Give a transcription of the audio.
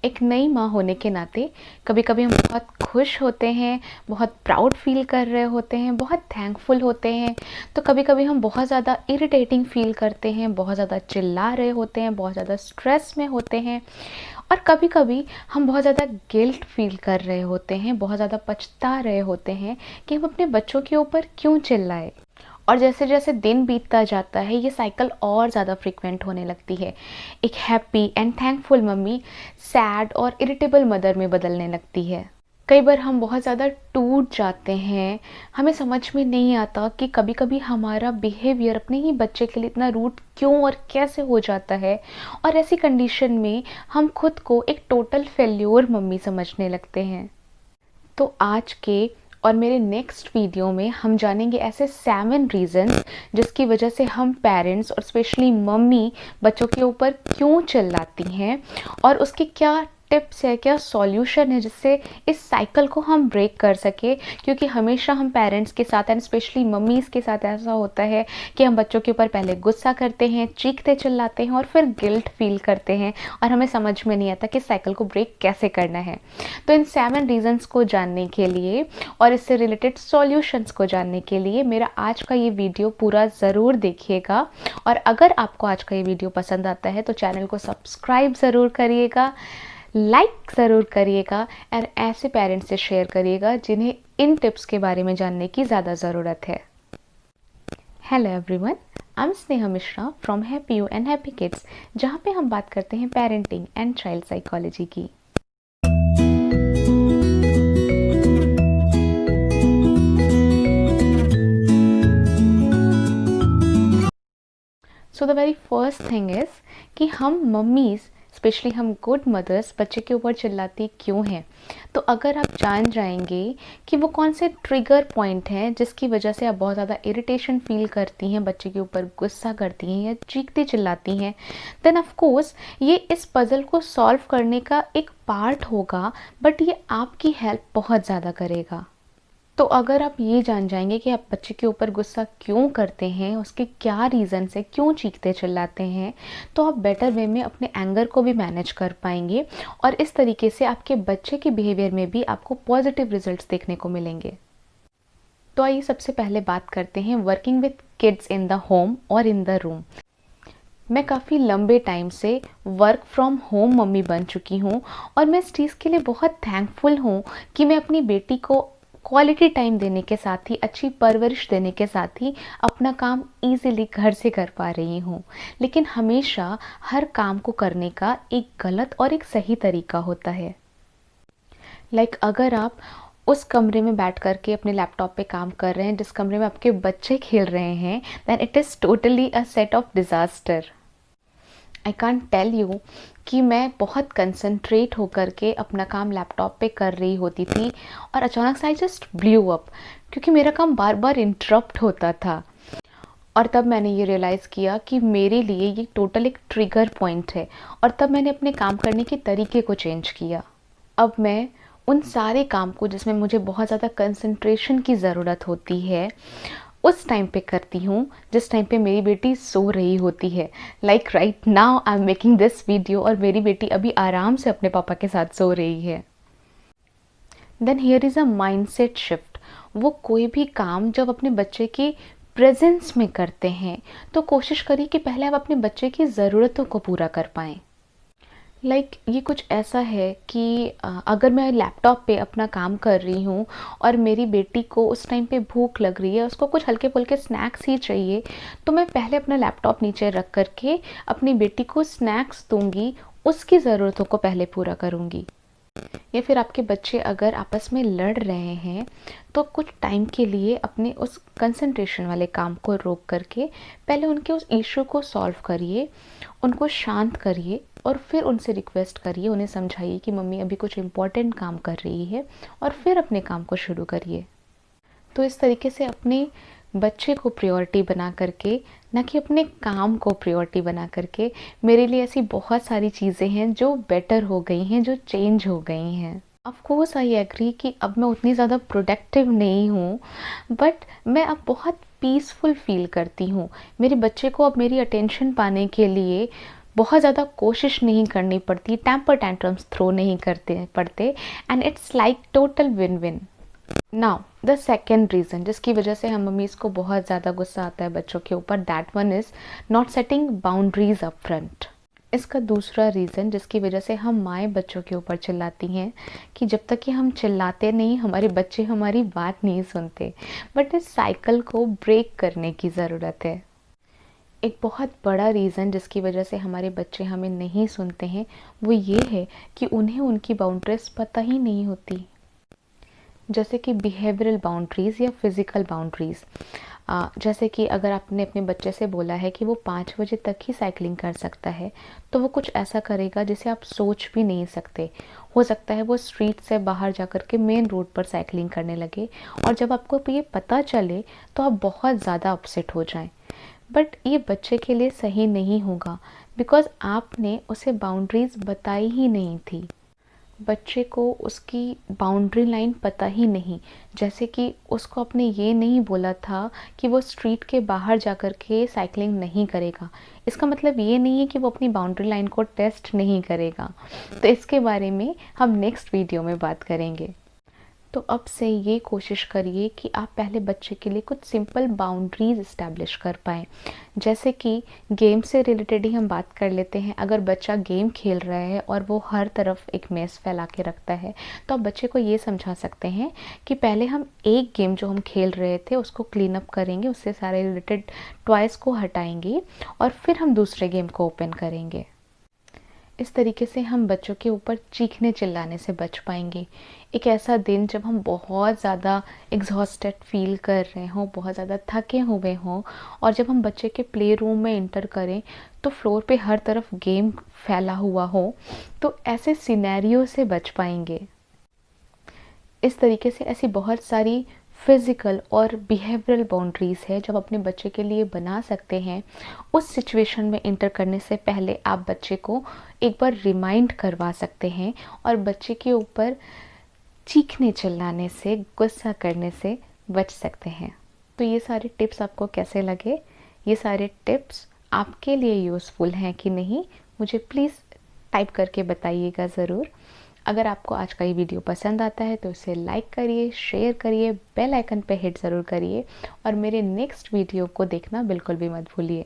एक नई माँ होने के नाते कभी कभी हम बहुत खुश होते हैं, बहुत प्राउड फील कर रहे होते हैं, बहुत थैंकफुल होते हैं। तो कभी कभी हम बहुत ज़्यादा इरिटेटिंग फील करते हैं, बहुत ज़्यादा चिल्ला रहे होते हैं, बहुत ज़्यादा स्ट्रेस में होते हैं। और कभी कभी हम बहुत ज़्यादा गिल्ट फील कर रहे होते हैं, बहुत ज़्यादा पछता रहे होते हैं कि हम अपने बच्चों के ऊपर क्यों चिल्लाए। और जैसे जैसे दिन बीतता जाता है ये साइकिल और ज़्यादा फ्रिक्वेंट होने लगती है। एक happy and thankful mummy sad और इरिटेबल मदर में बदलने लगती है। कई बार हम बहुत ज़्यादा टूट जाते हैं। हमें समझ में नहीं आता कि कभी कभी हमारा बिहेवियर अपने ही बच्चे के लिए इतना रूड क्यों और कैसे हो जाता है। और ऐसी कंडीशन में हम खुद को एक टोटल फेल्योर मम्मी समझने लगते हैं। तो आज के और मेरे नेक्स्ट वीडियो में हम जानेंगे ऐसे 7 रीज़न्स जिसकी वजह से हम पेरेंट्स और स्पेशली मम्मी बच्चों के ऊपर क्यों चिल्लाती हैं, और उसके क्या टिप्स है, क्या सॉल्यूशन है जिससे इस साइकिल को हम ब्रेक कर सके। क्योंकि हमेशा हम पेरेंट्स के साथ एंड स्पेशली मम्मीज़ के साथ ऐसा होता है कि हम बच्चों के ऊपर पहले गुस्सा करते हैं, चीखते चिल्लाते हैं और फिर गिल्ट फील करते हैं, और हमें समझ में नहीं आता कि साइकिल को ब्रेक कैसे करना है। तो इन 7 रीज़न्स को जानने के लिए और इससे रिलेटेड सॉल्यूशंस को जानने के लिए मेरा आज का ये वीडियो पूरा ज़रूर देखिएगा। और अगर आपको आज का ये वीडियो पसंद आता है तो चैनल को सब्सक्राइब ज़रूर करिएगा, लाइक ज़रूर करिएगा और ऐसे पेरेंट्स से शेयर करिएगा जिन्हें इन टिप्स के बारे में जानने की ज़्यादा ज़रूरत है। Hello everyone, I am Sneha Mishra from happy you and happy kids, जहाँ पे हम बात करते हैं पेरेंटिंग एंड चाइल्ड साइकोलॉजी की। So the very first thing is कि हम मम्मीज़ स्पेशली हम गुड मदर्स बच्चे के ऊपर चिल्लाती क्यों हैं। तो अगर आप जान जाएंगे कि वो कौन से ट्रिगर पॉइंट हैं जिसकी वजह से आप बहुत ज़्यादा इरिटेशन फील करती हैं, बच्चे के ऊपर गुस्सा करती हैं या चीखती चिल्लाती हैं, देन ऑफ कोर्स ये इस पज़ल को सॉल्व करने का एक पार्ट होगा, बट ये आपकी हेल्प बहुत ज़्यादा करेगा। तो अगर आप ये जान जाएंगे कि आप बच्चे के ऊपर गुस्सा क्यों करते हैं, उसके क्या रीज़न है, क्यों चीखते चिल्लाते हैं, तो आप बेटर वे में अपने एंगर को भी मैनेज कर पाएंगे। और इस तरीके से आपके बच्चे के बिहेवियर में भी आपको पॉजिटिव रिजल्ट्स देखने को मिलेंगे। तो आइए सबसे पहले बात करते हैं working with kids in the home और इन द रूम। मैं काफ़ी लंबे टाइम से वर्क फ्रॉम होम मम्मी बन चुकी हूँ, और मैं इस चीज़ के लिए बहुत थैंकफुल हूँ कि मैं अपनी बेटी को क्वालिटी टाइम देने के साथ ही, अच्छी परवरिश देने के साथ ही अपना काम इजीली घर से कर पा रही हूँ। लेकिन हमेशा हर काम को करने का एक गलत और एक सही तरीका होता है। अगर आप उस कमरे में बैठ कर के अपने लैपटॉप पे काम कर रहे हैं जिस कमरे में आपके बच्चे खेल रहे हैं, then it is totally a set of disaster. I can't tell you कि मैं बहुत कंसंट्रेट होकर के अपना काम लैपटॉप पे कर रही होती थी, और अचानक से आई जस्ट ब्लू अप क्योंकि मेरा काम बार बार इंटरप्ट होता था। और तब मैंने ये रियलाइज़ किया कि मेरे लिए ये टोटल एक ट्रिगर पॉइंट है, और तब मैंने अपने काम करने के तरीके को चेंज किया। अब मैं उन सारे काम को जिसमें मुझे बहुत ज़्यादा कंसंट्रेशन की ज़रूरत होती है उस टाइम पे करती हूँ जिस टाइम पे मेरी बेटी सो रही होती है। Like right now I am making this video और मेरी बेटी अभी आराम से अपने पापा के साथ सो रही है। Then here is a mindset shift. वो कोई भी काम जब अपने बच्चे के प्रेजेंस में करते हैं तो कोशिश करिए कि पहले आप अपने बच्चे की ज़रूरतों को पूरा कर पाएँ। ये कुछ ऐसा है कि अगर मैं लैपटॉप पे अपना काम कर रही हूँ और मेरी बेटी को उस टाइम पे भूख लग रही है, उसको कुछ हल्के फुल्के स्नैक्स ही चाहिए, तो मैं पहले अपना लैपटॉप नीचे रख कर के अपनी बेटी को स्नैक्स दूंगी, उसकी ज़रूरतों को पहले पूरा करूँगी। या फिर आपके बच्चे अगर आपस में लड़ रहे हैं तो कुछ टाइम के लिए अपने उस कंसंट्रेशन वाले काम को रोक करके पहले उनके उस इशू को सॉल्व करिए, उनको शांत करिए और फिर उनसे रिक्वेस्ट करिए, उन्हें समझाइए कि मम्मी अभी कुछ इम्पोर्टेंट काम कर रही है, और फिर अपने काम को शुरू करिए। तो इस तरीके से अपने बच्चे को प्रायोरिटी बना करके, ना कि अपने काम को प्रायोरिटी बना करके। मेरे लिए ऐसी बहुत सारी चीज़ें हैं जो बेटर हो गई हैं, जो चेंज हो गई हैं। ऑफ कोर्स आई एग्री कि अब मैं उतनी ज़्यादा प्रोडक्टिव नहीं हूँ, बट मैं अब बहुत पीसफुल फील करती हूँ। मेरे बच्चे को अब मेरी अटेंशन पाने के लिए बहुत ज़्यादा कोशिश नहीं करनी पड़ती, टेम्पर टैंट्रम्स थ्रो नहीं करते पड़ते, and it's like total win win. Now the second reason जिसकी वजह से हम मम्मीज़ को बहुत ज़्यादा गुस्सा आता है बच्चों के ऊपर, that one is not setting boundaries up front. इसका दूसरा रीज़न जिसकी वजह से हम माएँ बच्चों के ऊपर चिल्लाती हैं कि जब तक कि हम चिल्लाते नहीं हमारे बच्चे हमारी बात नहीं सुनते, बट इस साइकिल को ब्रेक करने की ज़रूरत है। एक बहुत बड़ा रीज़न जिसकी वजह से हमारे बच्चे हमें नहीं सुनते हैं वो ये है कि उन्हें उनकी बाउंड्रीज पता ही नहीं होती, जैसे कि बिहेवियरल बाउंड्रीज़ या फिज़िकल बाउंड्रीज़। जैसे कि अगर आपने अपने बच्चे से बोला है कि वो 5 बजे तक ही साइकिलिंग कर सकता है, तो वो कुछ ऐसा करेगा जिसे आप सोच भी नहीं सकते। हो सकता है वो स्ट्रीट से बाहर जा कर के मेन रोड पर साइकिलिंग करने लगे, और जब आपको ये पता चले तो आप बहुत ज़्यादा अपसेट हो जाएं। बट ये बच्चे के लिए सही नहीं होगा, बिकॉज़ आपने उसे बाउंड्रीज़ बताई ही नहीं थी। बच्चे को उसकी बाउंड्री लाइन पता ही नहीं, जैसे कि उसको आपने ये नहीं बोला था कि वो स्ट्रीट के बाहर जा कर के साइकिलिंग नहीं करेगा। इसका मतलब ये नहीं है कि वो अपनी बाउंड्री लाइन को टेस्ट नहीं करेगा। तो इसके बारे में हम नेक्स्ट वीडियो में बात करेंगे। तो अब से ये कोशिश करिए कि आप पहले बच्चे के लिए कुछ सिंपल बाउंड्रीज़ इस्टेब्लिश कर पाएँ। जैसे कि गेम से रिलेटेड ही हम बात कर लेते हैं। अगर बच्चा गेम खेल रहा है और वो हर तरफ एक मेस फैला के रखता है, तो आप बच्चे को ये समझा सकते हैं कि पहले हम एक गेम जो हम खेल रहे थे उसको क्लीन अप करेंगे, उससे सारे रिलेटेड टॉयज़ को हटाएँगे और फिर हम दूसरे गेम को ओपन करेंगे। इस तरीके से हम बच्चों के ऊपर चीखने चिल्लाने से बच पाएंगे। एक ऐसा दिन जब हम बहुत ज़्यादा एग्जॉस्टेड फील कर रहे हों, बहुत ज़्यादा थके हुए हों, और जब हम बच्चे के प्ले रूम में इंटर करें तो फ्लोर पे हर तरफ गेम फैला हुआ हो, तो ऐसे सिनेरियो से बच पाएंगे। इस तरीके से ऐसी बहुत सारी फिज़िकल और बिहेवियरल बाउंड्रीज़ है जब अपने बच्चे के लिए बना सकते हैं। उस सिचुएशन में एंटर करने से पहले आप बच्चे को एक बार रिमाइंड करवा सकते हैं और बच्चे के ऊपर चीखने चिल्लाने से, गुस्सा करने से बच सकते हैं। तो ये सारे टिप्स आपको कैसे लगे? ये सारे टिप्स आपके लिए यूज़फुल हैं कि नहीं, मुझे प्लीज़ टाइप करके बताइएगा ज़रूर। अगर आपको आज का ये वीडियो पसंद आता है तो इसे लाइक करिए, शेयर करिए, बेल आइकन पे हिट ज़रूर करिए और मेरे नेक्स्ट वीडियो को देखना बिल्कुल भी मत भूलिए।